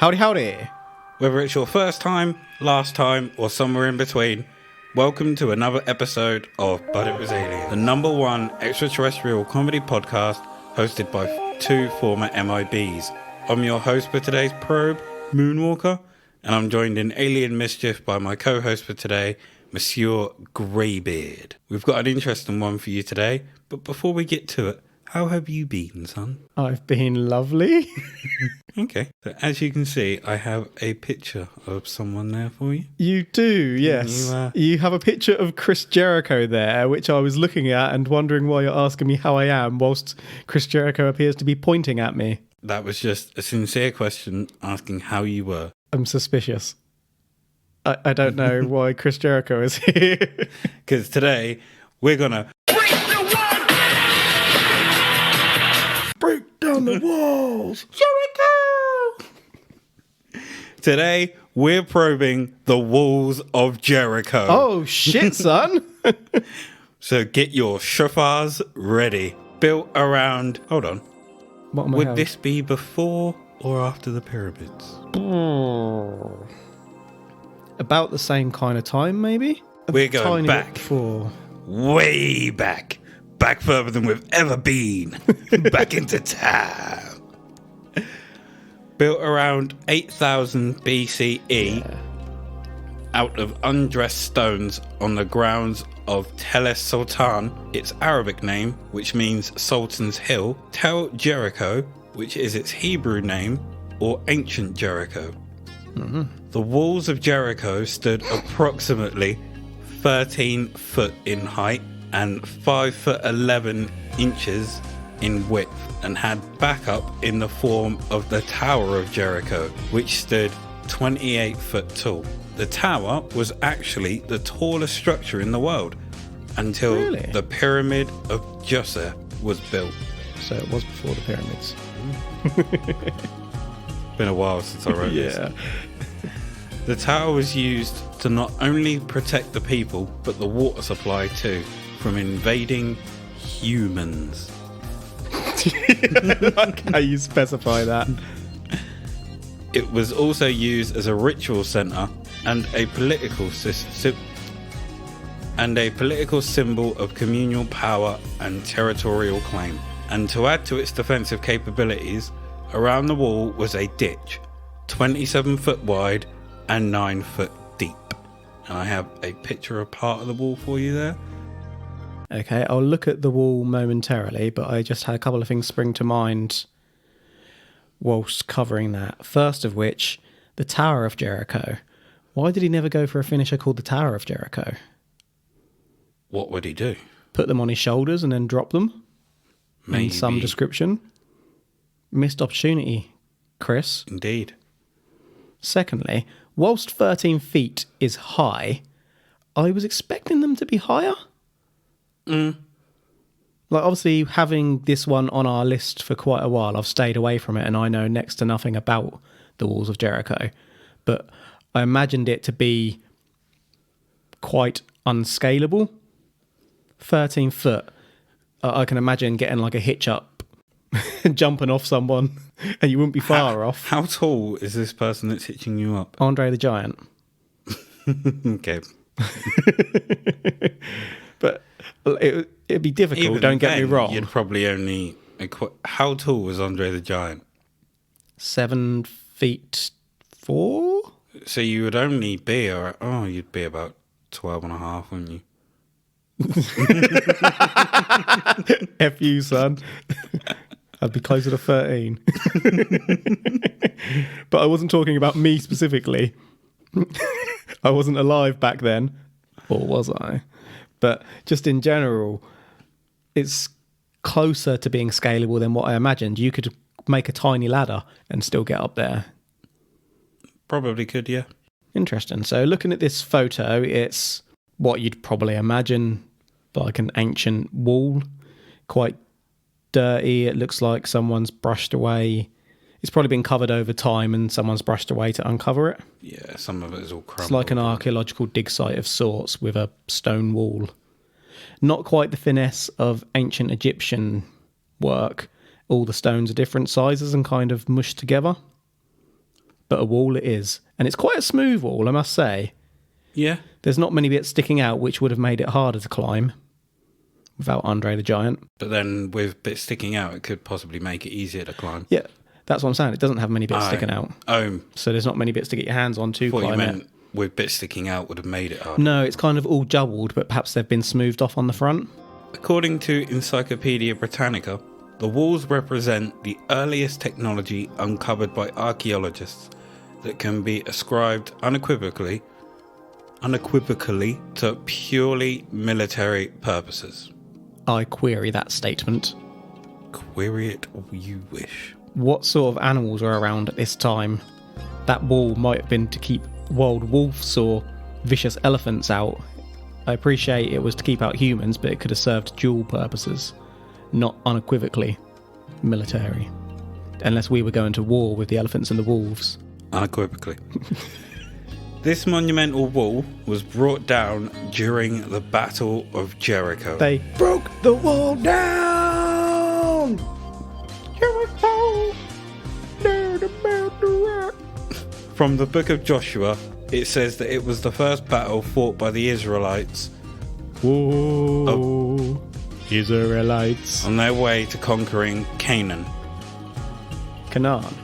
Howdy, howdy. Whether it's your first time, last time, or somewhere in between, welcome to another episode of But It Was Alien, the #1 extraterrestrial comedy podcast hosted by two former MIBs. I'm your host for today's probe, Moonwalker, and I'm joined in alien mischief by my co-host for today, Monsieur Greybeard. We've got an interesting one for you today, but before we get to it, how have you been, son? I've been lovely. Okay, so as you can see, I have a picture of someone there for you. You do, yes. You have a picture of Chris Jericho there, which I was looking at and wondering why you're asking me how I am, whilst Chris Jericho appears to be pointing at me. That was just a sincere question asking how you were. I'm suspicious. I don't know why Chris Jericho is here. Because today, we're going to break down the walls. Jericho! Today, we're probing the walls of Jericho. Oh, shit, son. So get your shofars ready. Built around... Hold on. What am I Would having? this be before or after the pyramids? About the same kind of time, maybe? We're going Tiny bit back. before. Way back. Back further than we've ever been. Back into time. Built around 8000 BCE out of undressed stones on the grounds of Tel Sultan, its Arabic name, which means Sultan's Hill, Tel Jericho, which is its Hebrew name, or Ancient Jericho. Mm-hmm. The walls of Jericho stood approximately 13 foot in height and 5 foot 11 inches in width, and had backup in the form of the Tower of Jericho, which stood 28 foot tall. The tower was actually the tallest structure in the world until the Pyramid of Djoser was built. So it was before the pyramids. Been a while since I wrote this. The tower was used to not only protect the people, but the water supply too, from invading humans. How you specify that? It was also used as a ritual center and a political symbol of communal power and territorial claim. And to add to its defensive capabilities, around the wall was a ditch, 27 foot wide and 9 foot deep. And I have a picture of part of the wall for you there. Okay, I'll look at the wall momentarily, but I just had a couple of things spring to mind whilst covering that. First of which, the Tower of Jericho. Why did he never go for a finisher called the Tower of Jericho? What would he do? Put them on his shoulders and then drop them? Maybe. In some description? Missed opportunity, Chris. Indeed. Secondly, whilst 13 feet is high, I was expecting them to be higher. Like, obviously, having this one on our list for quite a while, I've stayed away from it and I know next to nothing about the Walls of Jericho. But I imagined it to be quite unscalable. 13 foot. I can imagine getting like a hitch up and jumping off someone and you wouldn't be far off. How tall is this person that's hitching you up? Andre the Giant. Okay. But it'd be difficult, Even don't get me then, wrong. You'd probably only... How tall was Andre the Giant? 7 feet 4? So you would only be... you'd be about 12 and a half, wouldn't you? F you, son. I'd be closer to 13. But I wasn't talking about me specifically. I wasn't alive back then. Or was I? But just in general, it's closer to being scalable than what I imagined. You could make a tiny ladder and still get up there. Probably could, yeah. Interesting. So looking at this photo, it's what you'd probably imagine like an ancient wall. Quite dirty. It looks like someone's brushed away. It's probably been covered over time and someone's brushed away to uncover it. Yeah, some of it is all crumbled. It's like an archaeological dig site of sorts with a stone wall. Not quite the finesse of ancient Egyptian work. All the stones are different sizes and kind of mushed together. but a wall it is. And it's quite a smooth wall, I must say. Yeah. There's not many bits sticking out, which would have made it harder to climb without Andre the Giant. But then with bits sticking out, it could possibly make it easier to climb. Yeah, that's what I'm saying. It doesn't have many bits sticking out. So there's not many bits to get your hands on to climb it. With bits sticking out would have made it harder. No, it's kind of all jumbled, but perhaps they've been smoothed off on the front. According to Encyclopedia Britannica, the walls represent the earliest technology uncovered by archaeologists that can be ascribed unequivocally to purely military purposes. I query that statement. Query it all you wish. What sort of animals were around at this time? That wall might have been to keep wild wolves or vicious elephants out. I appreciate it was to keep out humans, but it could have served dual purposes, not unequivocally military. Unless we were going to war with the elephants and the wolves. Unequivocally. This monumental wall was brought down during the Battle of Jericho. They broke the wall down! Jericho! Down about the rock. From the book of Joshua, it says that it was the first battle fought by the Israelites. Whoa, Israelites. On their way to conquering Canaan. Canaan.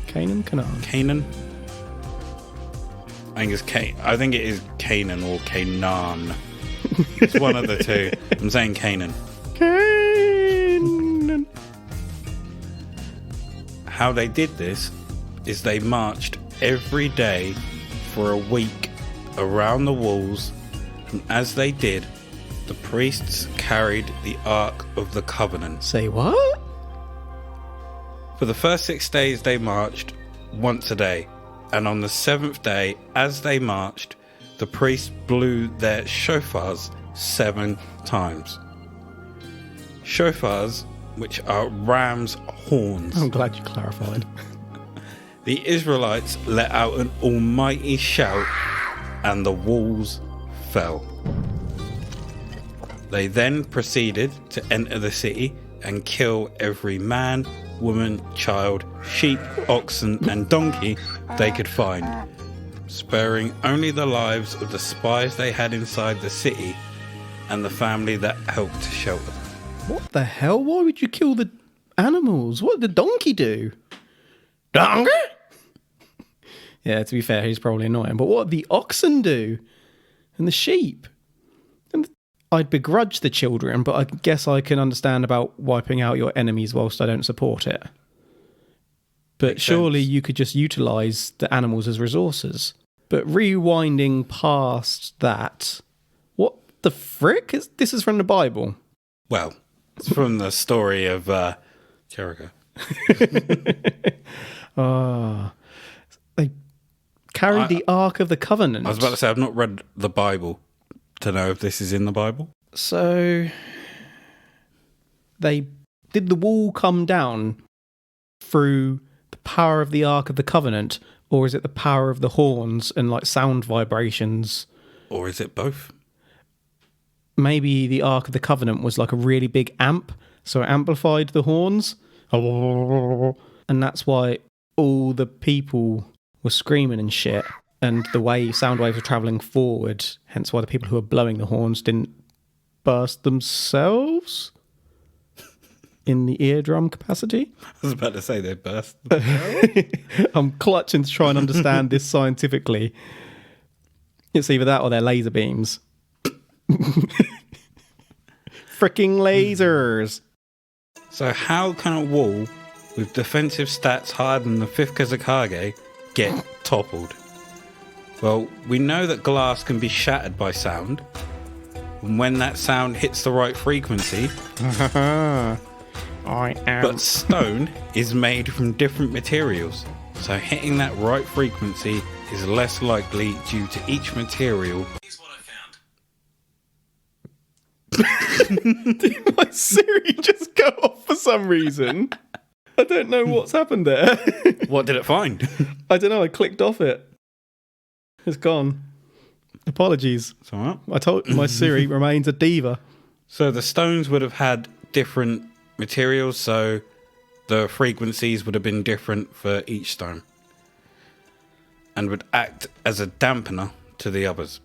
Canaan? Canaan? I think it is Canaan or Canaan. It's one of the two. I'm saying Canaan. Canaan. How they did this is they marched every day for a week around the walls, and as they did, the priests carried the Ark of the Covenant. Say what? For the first 6 days they marched once a day, and on the 7th day, as they marched, the priests blew their shofars 7 times. Shofars, which are ram's horns. I'm glad you clarified. The Israelites let out an almighty shout, and the walls fell. They then proceeded to enter the city and kill every man, woman, child, sheep, oxen, and donkey they could find, sparing only the lives of the spies they had inside the city and the family that helped to shelter them. What the hell? Why would you kill the animals? What did the donkey do? Donkey? Yeah, to be fair, he's probably annoying. But what did the oxen do? And the sheep? And I'd begrudge the children, but I guess I can understand about wiping out your enemies whilst I don't support it. But Makes surely sense. you could just utilise the animals as resources. But rewinding past that, what the frick? This is from the Bible. Well, it's from the story of Jericho. They carried the Ark of the Covenant. I was about to say, I've not read the Bible to know if this is in the Bible. So, did the wall come down through the power of the Ark of the Covenant, or is it the power of the horns and like sound vibrations? Or is it both? Maybe the Ark of the Covenant was like a really big amp, so it amplified the horns. And that's why all the people were screaming and shit. And the sound waves were travelling forward, hence why the people who were blowing the horns didn't burst themselves in the eardrum capacity. I was about to say they burst. I'm clutching to try and understand this scientifically. It's either that or they're laser beams. Fricking lasers. So how can a wall with defensive stats higher than the 5th Kazakage get toppled? Well, we know that glass can be shattered by sound, and when that sound hits the right frequency, but stone is made from different materials, so hitting that right frequency is less likely due to each material. Here's what I found. Did my Siri just go off for some reason? I don't know what's happened there. What did it find? I don't know, I clicked off it. It's gone. Apologies. It's all right. I told my Siri remains a diva. So the stones would have had different materials, so the frequencies would have been different for each stone. and would act as a dampener to the others.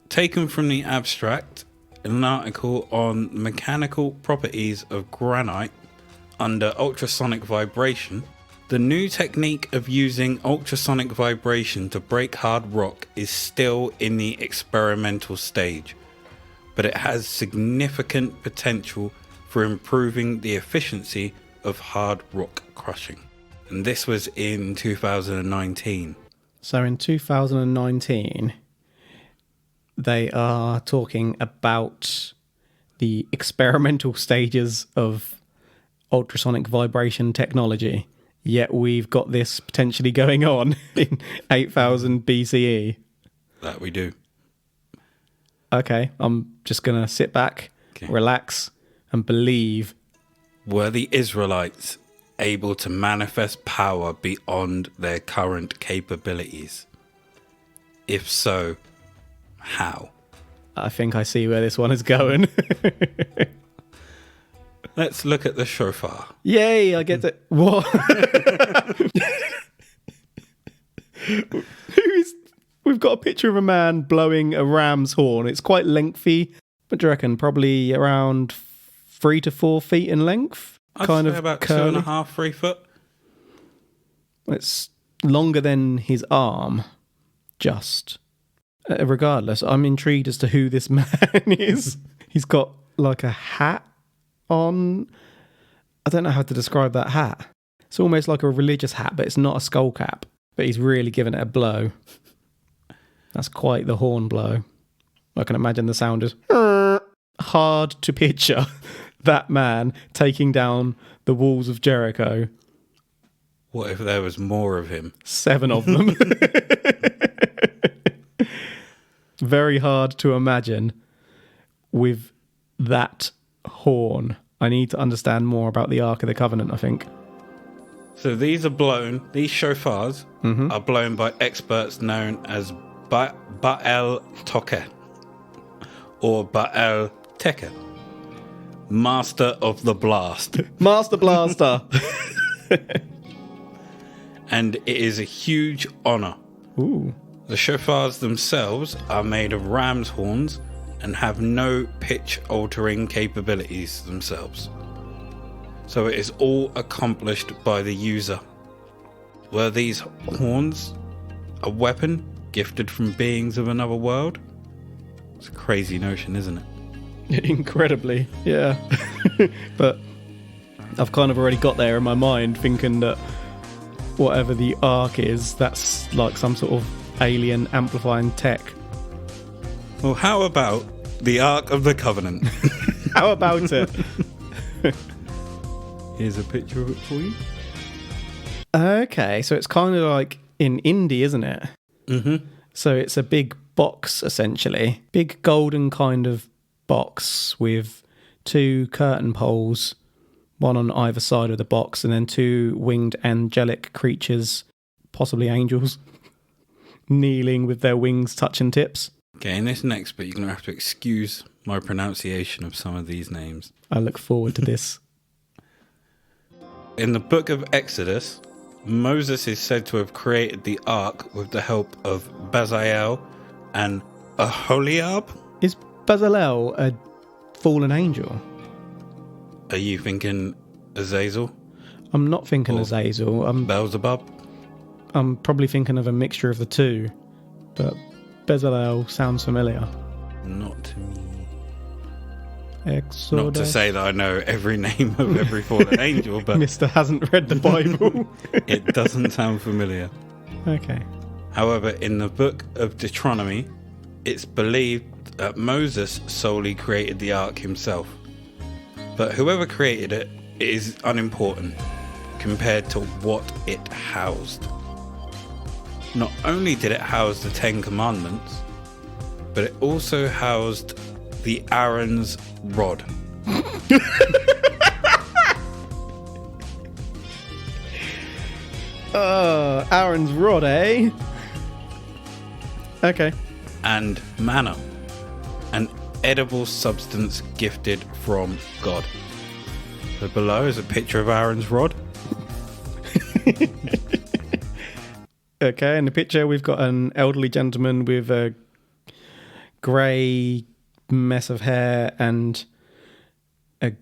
Taken from the abstract, in an article on mechanical properties of granite under ultrasonic vibration, the new technique of using ultrasonic vibration to break hard rock is still in the experimental stage, but it has significant potential for improving the efficiency of hard rock crushing. And this was in 2019. So in 2019, they are talking about the experimental stages of ultrasonic vibration technology. Yet we've got this potentially going on in 8000 BCE. That we do. Okay, I'm just going to sit back, relax, and believe. Were the Israelites able to manifest power beyond their current capabilities? If so, how? I think I see where this one is going. Let's look at the shofar. Yay, I get it. What? We've got a picture of a man blowing a ram's horn. It's quite lengthy. What do you reckon? Probably around 3 to 4 feet in length. I'd kind say of about curly. 2.5, 3 foot. It's longer than his arm. Just. Regardless, I'm intrigued as to who this man is. He's got like a hat on. I don't know how to describe that hat. It's almost like a religious hat, but it's not a skull cap. But he's really giving it a blow. That's quite the horn blow. I can imagine the sound is hard to picture that man taking down the walls of Jericho. What if there was more of him? 7 of them. Very hard to imagine with that horn. I need to understand more about the Ark of the Covenant, I think. So these shofars are blown by experts known as Baal Tokeh or Baal Teke, Master of the Blast. Master Blaster. And it is a huge honor. Ooh. The shofars themselves are made of ram's horns and have no pitch altering capabilities themselves. So it is all accomplished by the user. Were these horns a weapon gifted from beings of another world? It's a crazy notion, isn't it? Incredibly, yeah. But I've kind of already got there in my mind thinking that whatever the Ark is, that's like some sort of alien amplifying tech. Well, how about the Ark of the Covenant? How about it? Here's a picture of it for you. Okay, so it's kind of like in Indy, isn't it? Mm-hmm. So it's a big box, essentially. Big golden kind of box with 2 curtain poles, one on either side of the box, and then 2 winged angelic creatures, possibly angels, kneeling with their wings touching tips. Okay, in this next bit, you're going to have to excuse my pronunciation of some of these names. I look forward to this. In the book of Exodus, Moses is said to have created the ark with the help of Bezalel and Aholiab. Is Bezalel a fallen angel? Are you thinking Azazel? I'm not thinking Or Azazel. Beelzebub? I'm probably thinking of a mixture of the two, but Bezalel sounds familiar. Not to me. Exodus. Not to say that I know every name of every fallen angel, but Mister hasn't read the Bible. it doesn't sound familiar. Okay. However, in the book of Deuteronomy, it's believed that Moses solely created the ark himself. But whoever created it is unimportant compared to what it housed. Not only did it house the 10 Commandments, but it also housed the Aaron's rod. Aaron's rod, eh? Okay. And manna, an edible substance gifted from God. So below is a picture of Aaron's rod. Okay, in the picture we've got an elderly gentleman with a grey mess of hair and a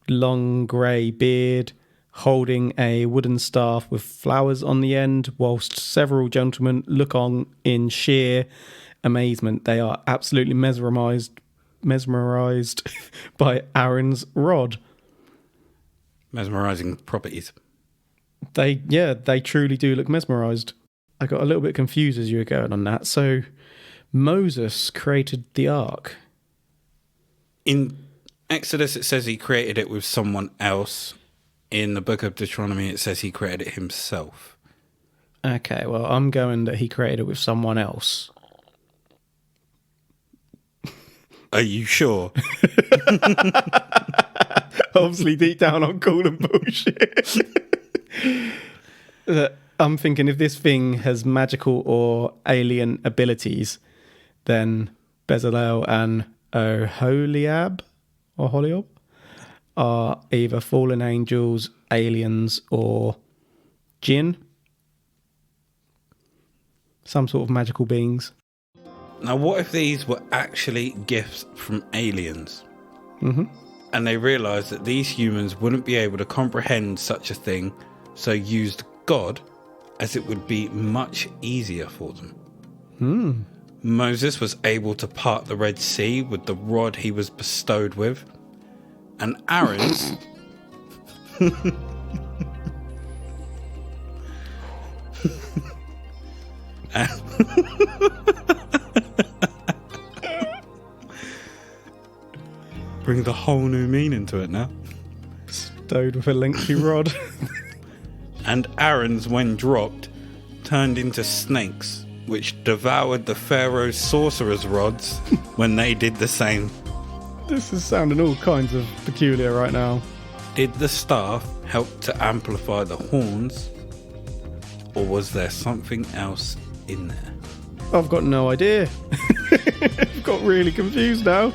long grey beard, holding a wooden staff with flowers on the end, whilst several gentlemen look on in sheer amazement. They are absolutely mesmerised by Aaron's rod. Mesmerising properties. They truly do look mesmerised. I got a little bit confused as you were going on that. So Moses created the ark. In Exodus, it says he created it with someone else. In the book of Deuteronomy, it says he created it himself. Okay, well, I'm going that he created it with someone else. Are you sure? Obviously, deep down, I'm calling bullshit. I'm thinking if this thing has magical or alien abilities, then Bezalel and Oholiab or Holiob are either fallen angels, aliens, or jinn. Some sort of magical beings. Now, what if these were actually gifts from aliens? Mm-hmm. And they realised that these humans wouldn't be able to comprehend such a thing, so used God, as it would be much easier for them. Moses was able to part the Red Sea with the rod he was bestowed with, and Aaron's brings a whole new meaning to it now. Bestowed with a lengthy rod. And Aaron's, when dropped, turned into snakes, which devoured the Pharaoh's sorcerer's rods when they did the same. This is sounding all kinds of peculiar right now. Did the staff help to amplify the horns, or was there something else in there? I've got no idea. I've got really confused now.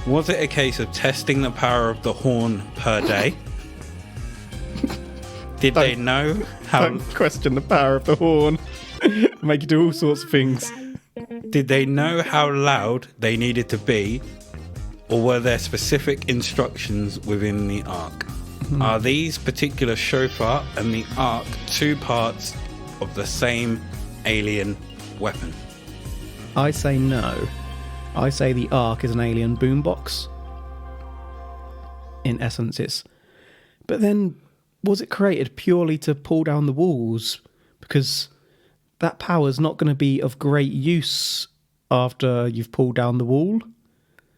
Was it a case of testing the power of the horn per day? Did they know how... Don't question the power of the horn. Make you do all sorts of things. Did they know how loud they needed to be, or were there specific instructions within the ark? Are these particular shofar and the ark two parts of the same alien weapon? I say no. I say the ark is an alien boombox. In essence, it's... But then, was it created purely to pull down the walls? Because that power's not going to be of great use after you've pulled down the wall.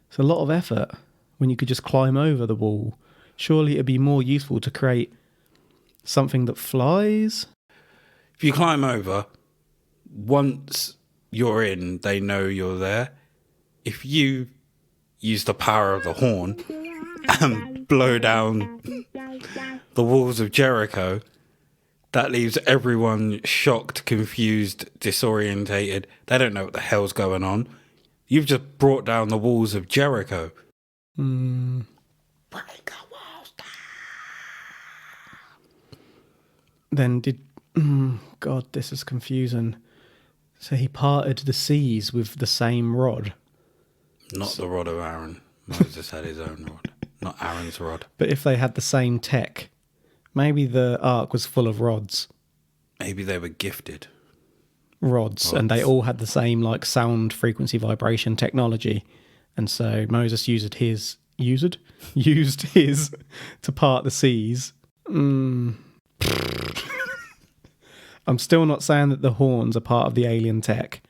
It's a lot of effort when you could just climb over the wall. Surely it'd be more useful to create something that flies? If you climb over, once you're in, they know you're there. If you use the power of the horn and blow down the walls of Jericho, that leaves everyone shocked, confused, disorientated. They don't know what the hell's going on. You've just brought down the walls of Jericho. Break the walls down. Then did... God, this is confusing. So he parted the seas with the same rod. Not the rod of Aaron. Moses had his own rod. Not Aaron's rod. But if they had the same tech, maybe the ark was full of rods. Maybe they were gifted. Rods, and they all had the same like sound frequency vibration technology. And so Moses used his to part the seas. I'm still not saying that the horns are part of the alien tech.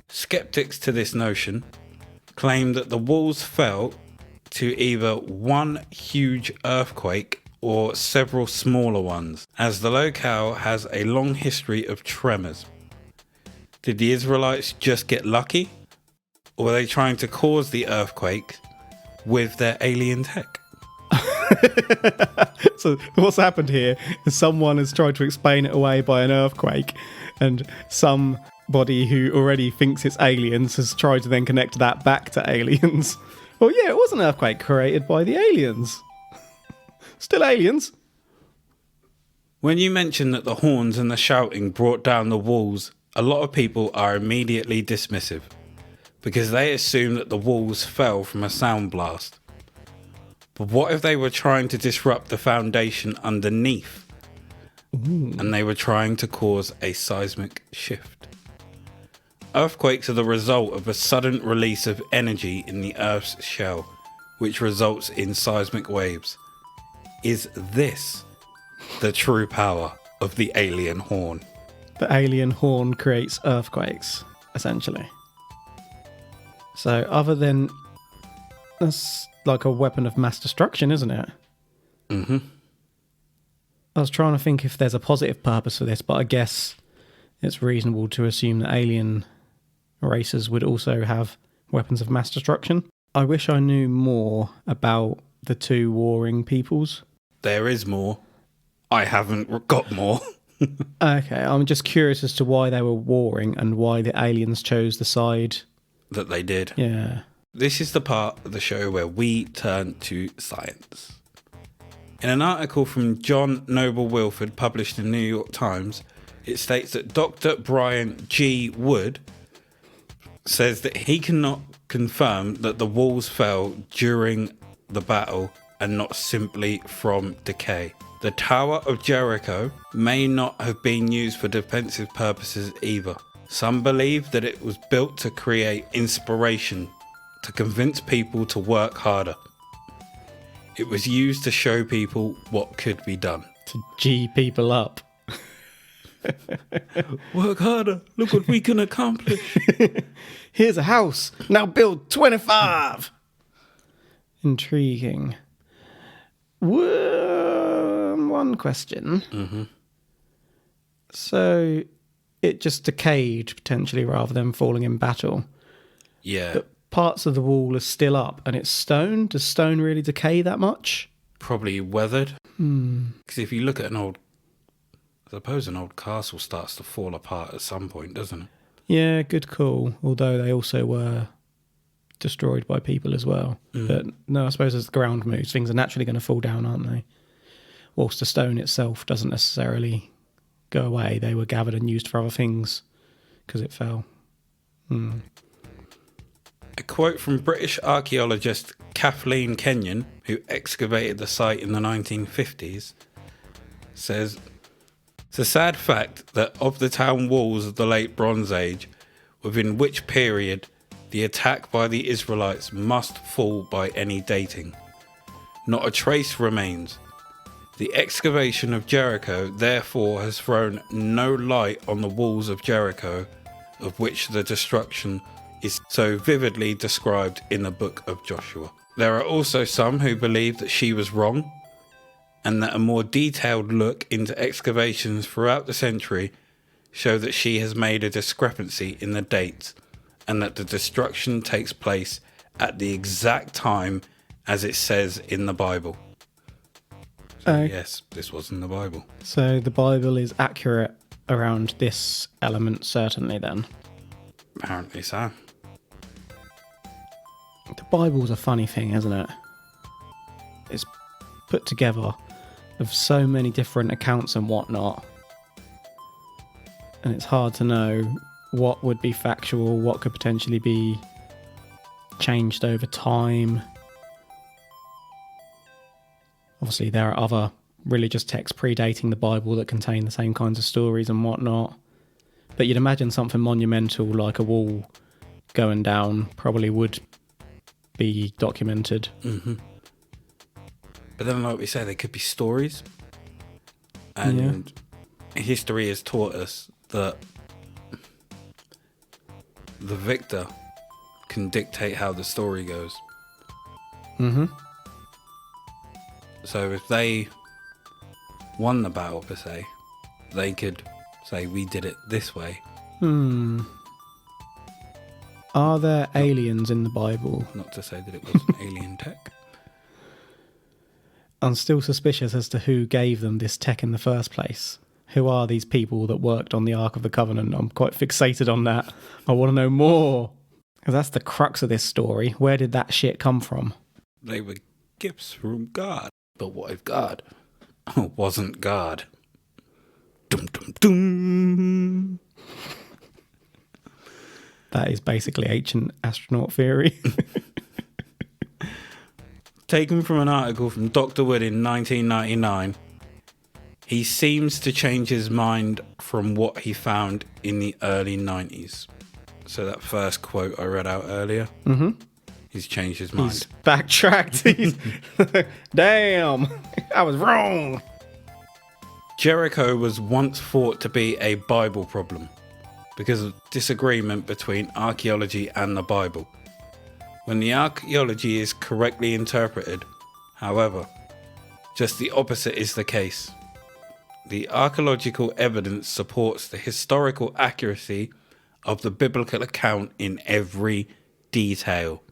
Skeptics to this notion claim that the walls fell to either one huge earthquake or several smaller ones, as the locale has a long history of tremors. Did the Israelites just get lucky? Or were they trying to cause the earthquake with their alien tech? So what's happened here is someone has tried to explain it away by an earthquake, and somebody who already thinks it's aliens has tried to then connect that back to aliens. Well, yeah, it was an earthquake created by the aliens. Still aliens. When you mention that the horns and the shouting brought down the walls, a lot of people are immediately dismissive because they assume that the walls fell from a sound blast. But what if they were trying to disrupt the foundation underneath? And they were trying to cause a seismic shift? Earthquakes are the result of a sudden release of energy in the Earth's shell, which results in seismic waves. Is this the true power of the alien horn? The alien horn creates earthquakes, essentially. So other than... That's like a weapon of mass destruction, isn't it? Mm-hmm. I was trying to think if there's a positive purpose for this, but I guess it's reasonable to assume that alien races would also have weapons of mass destruction. I wish I knew more about the two warring peoples. There is more. I haven't got more. Okay, I'm just curious as to why they were warring and why the aliens chose the side That they did. Yeah. This is the part of the show where we turn to science. In an article from John Noble Wilford published in the New York Times, it states that Dr. Brian G. Wood says that he cannot confirm that the walls fell during the battle and not simply from decay. The Tower of Jericho may not have been used for defensive purposes either. Some believe that it was built to create inspiration, to convince people to work harder. It was used to show people what could be done. To G people up. Work harder. Look what we can accomplish. Here's a house. Now build 25. Intriguing. One question. Mm-hmm. So it just decayed potentially rather than falling in battle. Yeah. But parts of the wall are still up and it's stone. Does stone really decay that much? Probably weathered. Because if you look at I suppose an old castle starts to fall apart at some point, doesn't it? Yeah, good call. Although they also were destroyed by people as well. But no, I suppose as the ground moves, things are naturally going to fall down, aren't they? Whilst the stone itself doesn't necessarily go away, they were gathered and used for other things because it fell. A quote from British archaeologist Kathleen Kenyon, who excavated the site in the 1950s, says, "It's a sad fact that of the town walls of the late Bronze Age, within which period the attack by the Israelites must fall by any dating, not a trace remains. The excavation of Jericho therefore has thrown no light on the walls of Jericho, of which the destruction is so vividly described in the book of Joshua. There are also some who believe that she was wrong, and that a more detailed look into excavations throughout the century show that she has made a discrepancy in the dates, and that the destruction takes place at the exact time as it says in the Bible." So, yes, this was in the Bible. So the Bible is accurate around this element, certainly then. Apparently so. The Bible's a funny thing, isn't it? It's put together of so many different accounts and whatnot. And it's hard to know what would be factual, what could potentially be changed over time. Obviously, there are other religious texts predating the Bible that contain the same kinds of stories and whatnot. But you'd imagine something monumental like a wall going down probably would be documented. Mm-hmm. But then, like we say, there could be stories. And history has taught us that the victor can dictate how the story goes. Mm-hmm. So if they won the battle, per se, they could say, we did it this way. Are there aliens in the Bible? Not to say that it was an alien tech. I'm still suspicious as to who gave them this tech in the first place. Who are these people that worked on the Ark of the Covenant? I'm quite fixated on that. I want to know more. Because that's the crux of this story. Where did that shit come from? They were gifts from God. But what if God wasn't God? Dum, dum, dum. That is basically ancient astronaut theory. Taken from an article from Dr. Wood in 1999, he seems to change his mind from what he found in the early 90s. So that first quote I read out earlier, he's changed his mind. He's backtracked. He's damn, I was wrong. Jericho was once thought to be a Bible problem because of disagreement between archaeology and the Bible. When the archaeology is correctly interpreted, however, just the opposite is the case. The archaeological evidence supports the historical accuracy of the biblical account in every detail.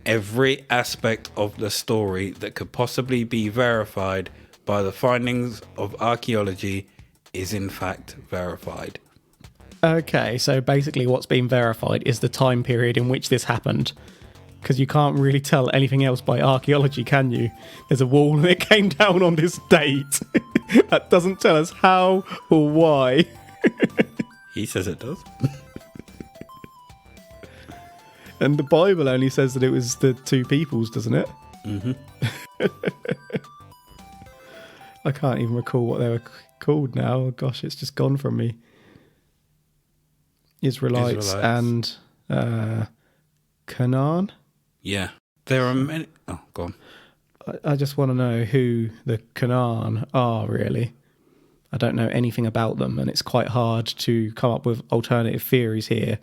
Every aspect of the story that could possibly be verified by the findings of archaeology is in fact verified. Okay, so basically what's been verified is the time period in which this happened. Because you can't really tell anything else by archaeology, can you? There's a wall and it came down on this date. That doesn't tell us how or why. He says it does. And the Bible only says that it was the two peoples, doesn't it? Mm-hmm. I can't even recall what they were called now. Oh, gosh, it's just gone from me. Israelites. And Canaan? Yeah. There are many... Oh, go on. I just want to know who the Canaan are, really. I don't know anything about them, and it's quite hard to come up with alternative theories here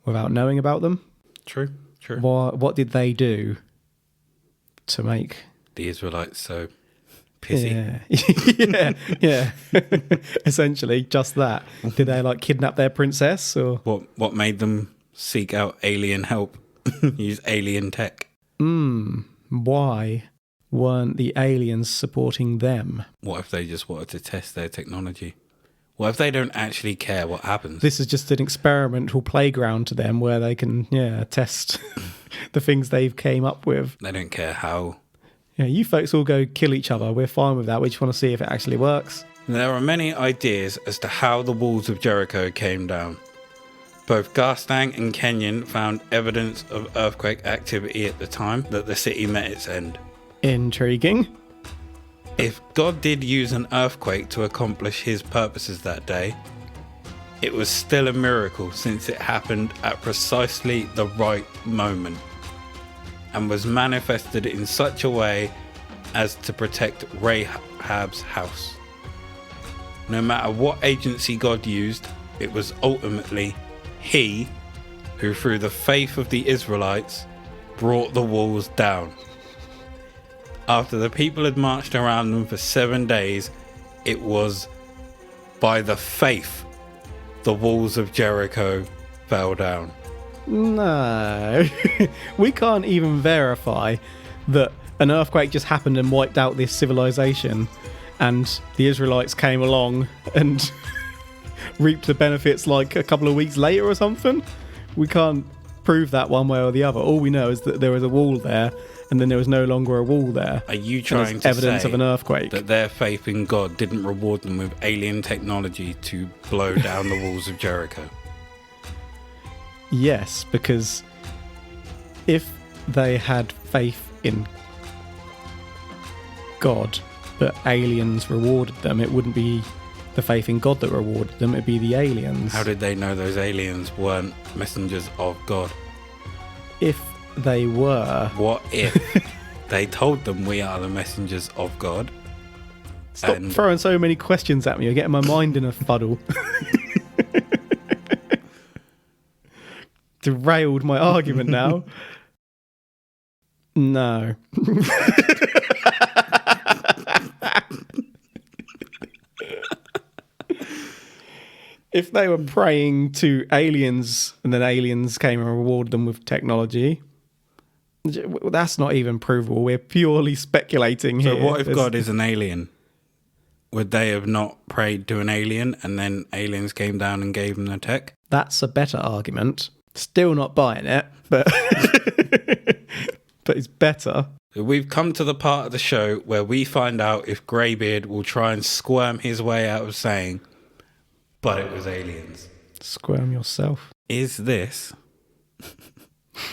without knowing about them. True. What did they do to make... The Israelites so pissy? Yeah. Essentially, just that. Did they, kidnap their princess, or... What made them seek out alien help? Use alien tech? Why weren't the aliens supporting them? What if they just wanted to test their technology? What if they don't actually care what happens? This is just an experimental playground to them where they can, test the things they've came up with. They don't care how. Yeah, you folks all go kill each other. We're fine with that. We just want to see if it actually works. There are many ideas as to how the walls of Jericho came down. Both Garstang and Kenyon found evidence of earthquake activity at the time that the city met its end. Intriguing. If God did use an earthquake to accomplish his purposes that day, it was still a miracle since it happened at precisely the right moment and was manifested in such a way as to protect Rahab's house. No matter what agency God used, it was ultimately he who, through the faith of the Israelites, brought the walls down. After the people had marched around them for 7 days, it was by the faith the walls of Jericho fell down. No, we can't even verify that an earthquake just happened and wiped out this civilization and the Israelites came along and reaped the benefits a couple of weeks later or something. We can't prove that one way or the other. All we know is that there was a wall there and then there was no longer a wall there. Are you trying to evidence say of an earthquake that their faith in God didn't reward them with alien technology to blow down the walls of Jericho? Yes, because if they had faith in God, but aliens rewarded them, it wouldn't be the faith in God that rewarded them, it'd be the aliens. How did they know those aliens weren't messengers of God? If they were... What if they told them we are the messengers of God? Stop throwing so many questions at me. You're getting my mind in a fuddle. Derailed my argument now. No. If they were praying to aliens and then aliens came and rewarded them with technology, that's not even provable. We're purely speculating here. So what if God is an alien? Would they have not prayed to an alien and then aliens came down and gave them the tech? That's a better argument. Still not buying it, but but it's better. We've come to the part of the show where we find out if Greybeard will try and squirm his way out of saying but it was aliens. Squirm yourself. Is this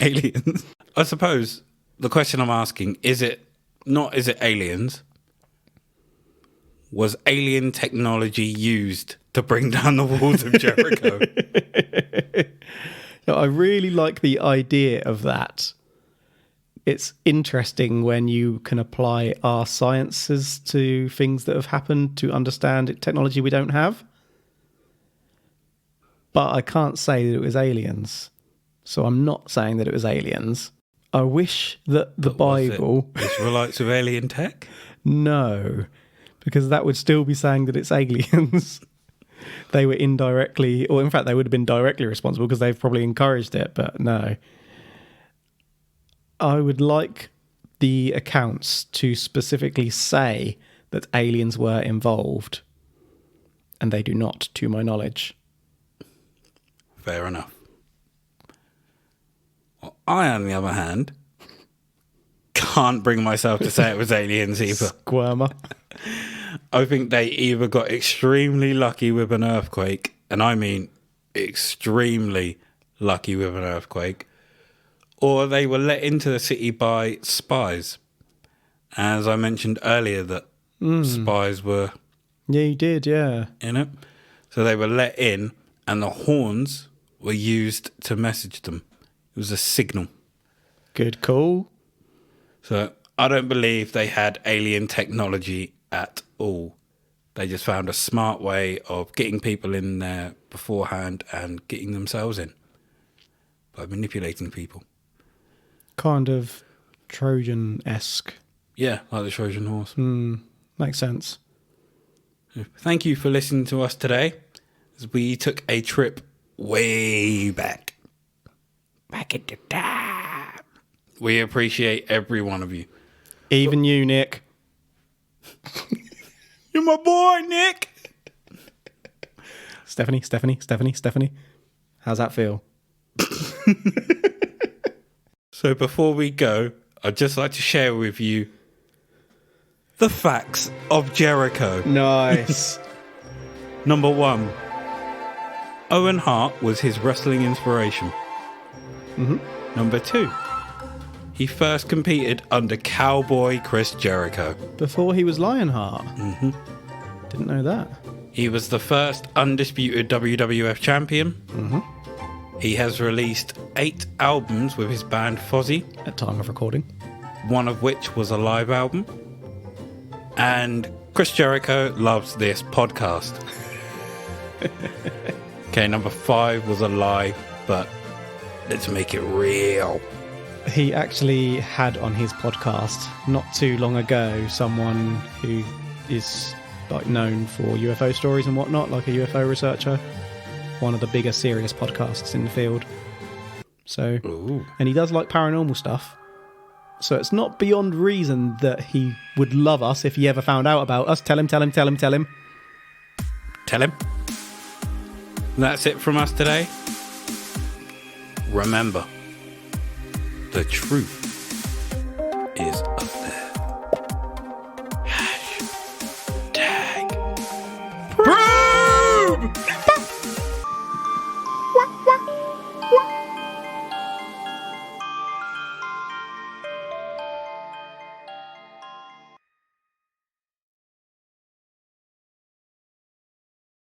aliens? I suppose the question I'm asking, is it aliens? Was alien technology used to bring down the walls of Jericho? I really like the idea of that. It's interesting when you can apply our sciences to things that have happened to understand technology we don't have. But I can't say that it was aliens. So I'm not saying that it was aliens. I wish that the Bible... Was it Israelites with alien tech? No, because that would still be saying that it's aliens. They were indirectly, or in fact, they would have been directly responsible because they've probably encouraged it, but no. I would like the accounts to specifically say that aliens were involved, and they do not, to my knowledge. Fair enough. Well, I, on the other hand, can't bring myself to say it was aliens either. Squirmer. I think they either got extremely lucky with an earthquake, and I mean extremely lucky with an earthquake, or they were let into the city by spies. As I mentioned earlier, that spies were... Yeah, you did, yeah. In it. So they were let in, and the horns were used to message them. It was a signal. Good call. So I don't believe they had alien technology at all. They just found a smart way of getting people in there beforehand and getting themselves in by manipulating people. Kind of Trojan-esque. Yeah, like the Trojan horse. Makes sense. Thank you for listening to us today as we took a trip way back. Back into time. We appreciate every one of you. Even you, Nick. You're my boy, Nick. Stephanie. How's that feel? So before we go, I'd just like to share with you the facts of Jericho. Nice. Number 1. Owen Hart was his wrestling inspiration. Number 2. He first competed under Cowboy Chris Jericho. Before he was Lionheart? Didn't know that. He was the first undisputed WWF champion. He has released 8 albums with his band Fozzy. At time of recording. One of which was a live album. And Chris Jericho loves this podcast. Okay, number 5 was a lie, but let's make it real. He actually had on his podcast not too long ago someone who is like known for UFO stories and whatnot, like a UFO researcher. One of the bigger serious podcasts in the field. So, and he does like paranormal stuff. So it's not beyond reason that he would love us if he ever found out about us. Tell him. Tell him. That's it from us today. Remember, the truth is up there.